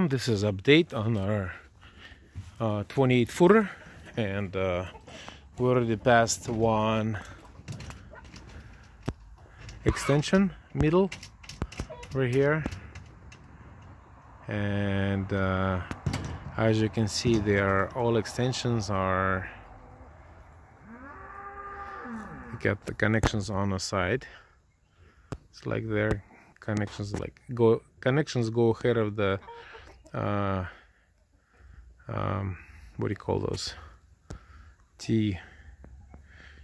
welcome. This is update on our 28 footer, and we already passed one extension middle right here, and as you can see, all extensions are got the connections on the side. It's like their connections go ahead of the what do you call those, T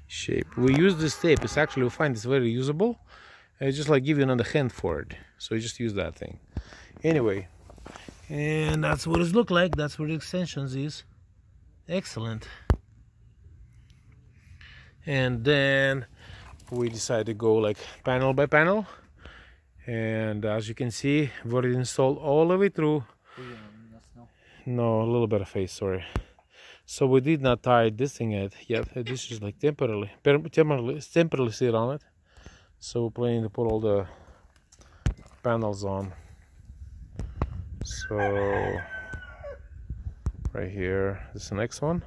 shape. We use this tape. It's actually, we find it's very usable. It's just like give you another hand for it, so you just use that thing anyway. And that's what it look like. That's where the extensions is. Excellent. And then we decided to go like panel by panel, and as you can see, we've already installed all the way through. No, a little bit of face, sorry. So we did not tie this thing yet. This is like temporarily sit on it. So we're planning to put all the panels on. So right here, this is the next one.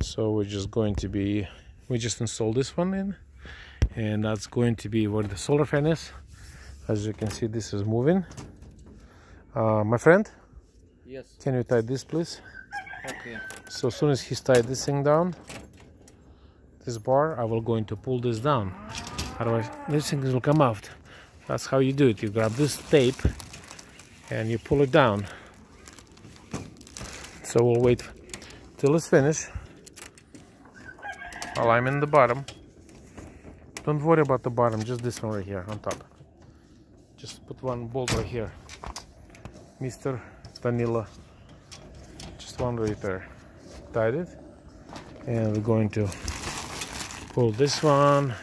So we just installed this one in, and that's going to be where the solar fan is. As you can see, this is moving. My friend? Yes. Can you tie this, please? Okay. So as soon as he's tied this thing down, this bar, I will going to pull this down. Otherwise, this thing will come out. That's how you do it. You grab this tape and you pull it down. So we'll wait till it's finished. While I'm in the bottom. Don't worry about the bottom, just this one right here on top. Just put one bolt right here. Mr. Vanilla. Just one right there. Tied it. And we're going to pull this one.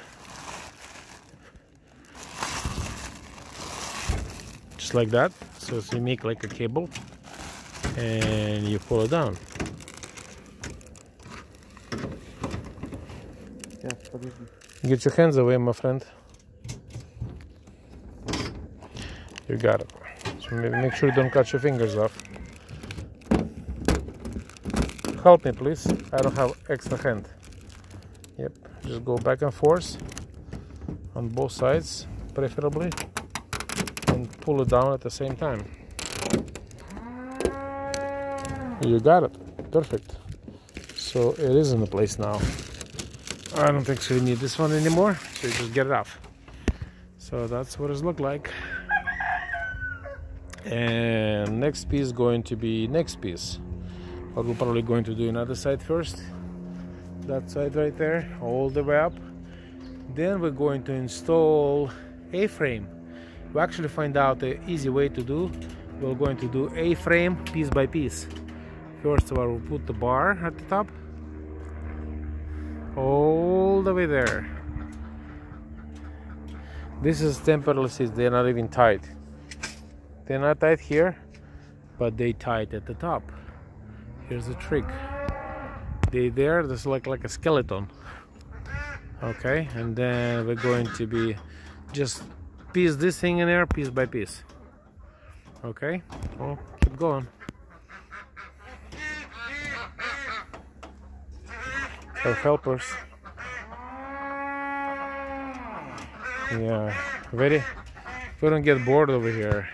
Just like that. So you make like a cable. And you pull it down. Get your hands away, my friend. You got it. So make sure you don't cut your fingers off. Help me, please. I don't have extra hand. Yep. Just go back and forth on both sides, preferably, and pull it down at the same time. You got it. Perfect. So it is in the place now. I don't actually need this one anymore, so you just get it off. So that's what it looks like. And next piece going to be next piece. But we're probably going to do another side first. That side right there, all the way up. Then we're going to install A-frame. We actually find out the easy way to do. We're going to do A-frame piece by piece. First of all, we'll put the bar at the top. All the way there. This is temporary seats, they're not even tight. They're not tight here, but they tight at the top. Here's the trick. This like a skeleton. Okay, and then we're going to be just piece this thing in there piece by piece. Okay, well, keep going. Have helpers. Yeah, ready? We don't get bored over here.